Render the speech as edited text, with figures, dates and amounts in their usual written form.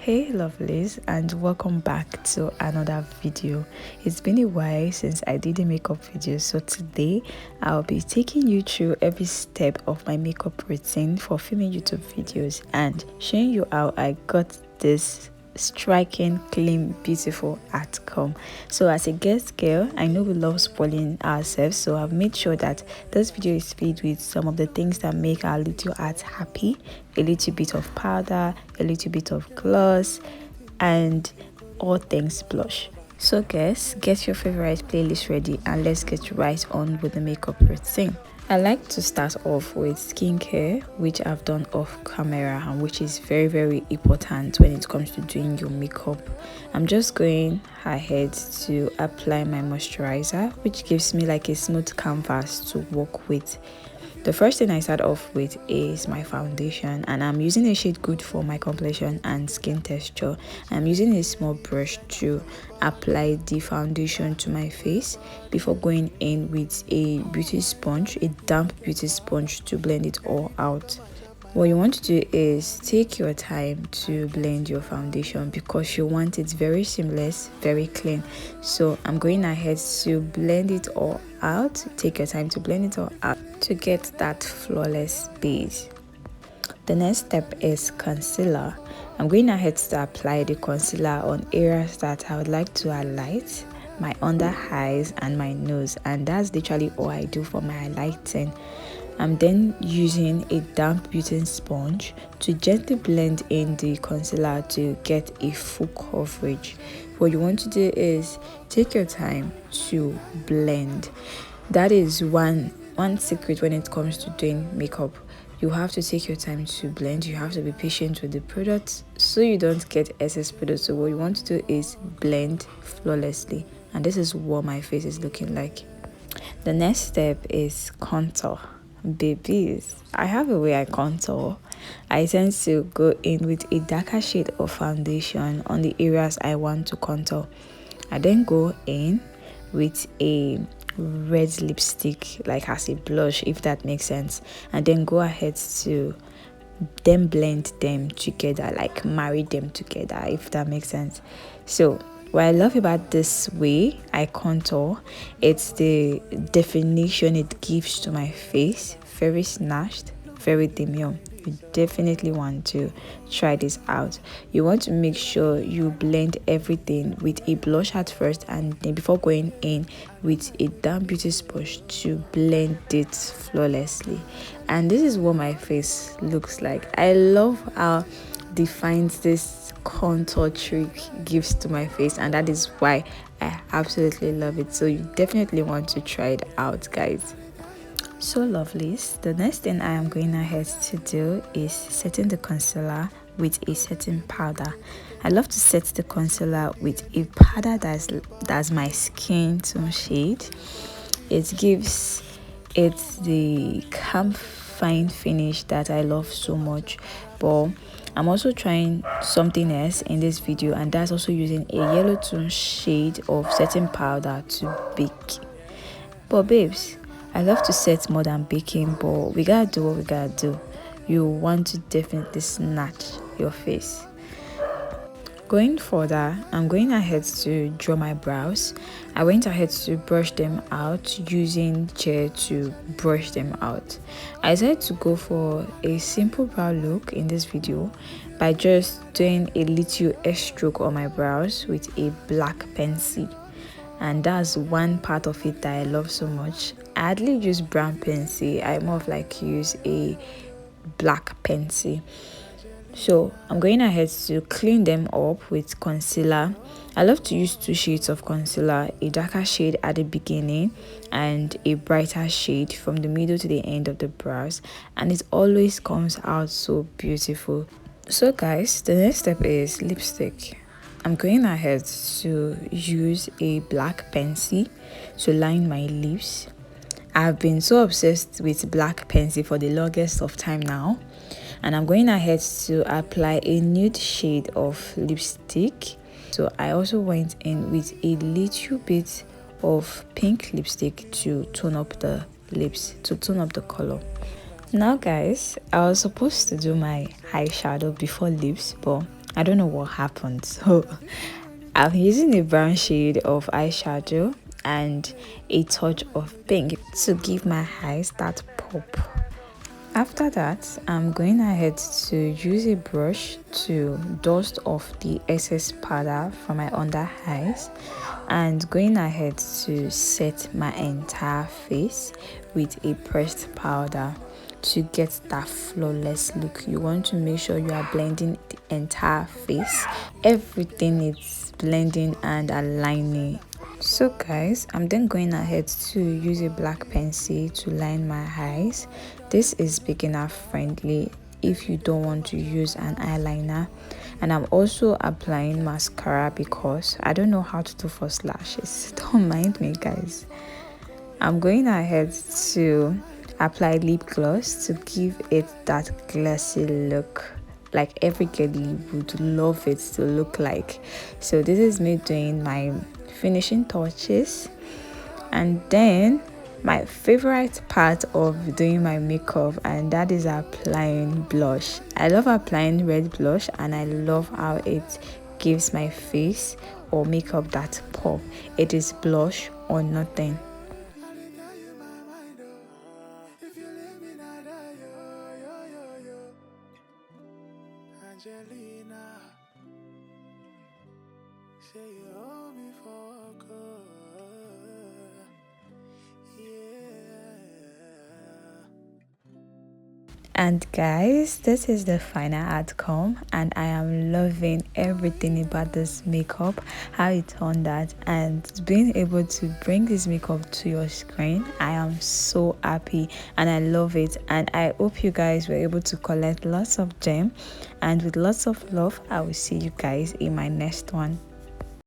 Hey lovelies, and welcome back to another video. It's been a while since I did a makeup video, so today I'll be taking you through every step of my makeup routine for filming YouTube videos and showing you how I got this striking, clean, beautiful outcome. So as a guest girl, I know we love spoiling ourselves, so I've made sure that this video is filled with some of the things that make our little art happy. A little bit of powder, a little bit of gloss, and all things blush. So guys, get your favorite playlist ready and let's get right on with the makeup routine. I like to start off with skincare, which I've done off camera and which is very important when it comes to doing your makeup. I'm just going ahead to apply my moisturizer, which gives me like a smooth canvas to work with. The first thing I start off with is my foundation, and I'm using a shade Good for my complexion and skin texture. I'm using a small brush to apply the foundation to my face before going in with a beauty sponge, a damp beauty sponge, to blend it all out. What you want to do is take your time to blend your foundation because you want it very seamless, very clean. So I'm going ahead to blend it all out. Take your time to blend it all out to get that flawless base. The next step is concealer. I'm going ahead to apply the concealer on areas that I would like to highlight, my under eyes and my nose, and that's literally all I do for my highlighting. I'm then using a damp beauty sponge to gently blend in the concealer to get a full coverage. What you want to do is take your time to blend. That is one secret when it comes to doing makeup. You have to take your time to blend. You have to be patient with the product so you don't get excess product. So what you want to do is blend flawlessly, and this is what my face is looking like. The next step is contour. Babies, I have a way I contour. I tend to go in with a darker shade of foundation on the areas I want to contour. I then go in with a red lipstick, like as a blush, if that makes sense, and then go ahead to then blend them together, like marry them together, if that makes sense. So what I love about this way I contour, it's the definition it gives to my face. Very snatched, very demure. You definitely want to try this out. You want to make sure you blend everything with a blush at first, and then before going in with a damp beauty sponge to blend it flawlessly. And this is what my face looks like. I love how defined this contour trick gives to my face, and that is why I absolutely love it. So you definitely want to try it out, guys. So lovelies, the next thing I am going ahead to do is setting the concealer with a setting powder. I love to set the concealer with a powder that's my skin tone shade. It gives it the calm fine finish that I love so much. But I'm also trying something else in this video, and that's also using a yellow tone shade of setting powder to bake. But babes, I love to set more than baking, but we gotta do what we gotta do. You want to definitely snatch your face. Going further, I'm going ahead to draw my brows. I went ahead to brush them out using gel to brush them out. I decided to go for a simple brow look in this video by just doing a little S-stroke on my brows with a black pencil. And that's one part of it that I love so much. I hardly use brown pencil. I more of like use a black pencil. So I'm going ahead to clean them up with concealer. I love to use two shades of concealer, a darker shade at the beginning and a brighter shade from the middle to the end of the brows, and it always comes out so beautiful. So guys, the next step is lipstick. I'm going ahead to use a black pencil to line my lips. I've been so obsessed with black pencil for the longest of time now, and I'm going ahead to apply a nude shade of lipstick. So I also went in with a little bit of pink lipstick to tone up the lips, to tone up the color. Now guys, I was supposed to do my eyeshadow before lips, but I don't know what happened. So I'm using a brown shade of eyeshadow and a touch of pink to give my eyes that pop. After that, I'm going ahead to use a brush to dust off the excess powder from my under eyes and going ahead to set my entire face with a pressed powder to get that flawless look. You want to make sure you are blending the entire face. Everything is blending and aligning. So guys, I'm then going ahead to use a black pencil to line my eyes. This is beginner friendly if you don't want to use an eyeliner. And I'm also applying mascara because I don't know how to do false lashes. Don't mind me guys. I'm going ahead to apply lip gloss to give it that glossy look, like every girlie would love it to look like. So this is me doing my finishing touches, and then my favorite part of doing my makeup, and that is applying blush. I love applying red blush and I love how it gives my face or makeup that pop. It is blush or nothing. And guys, this is the final outcome and I am loving everything about this makeup, how it turned out, and being able to bring this makeup to your screen. I am so happy and I love it, and I hope you guys were able to collect lots of gem, and with lots of love I will see you guys in my next one.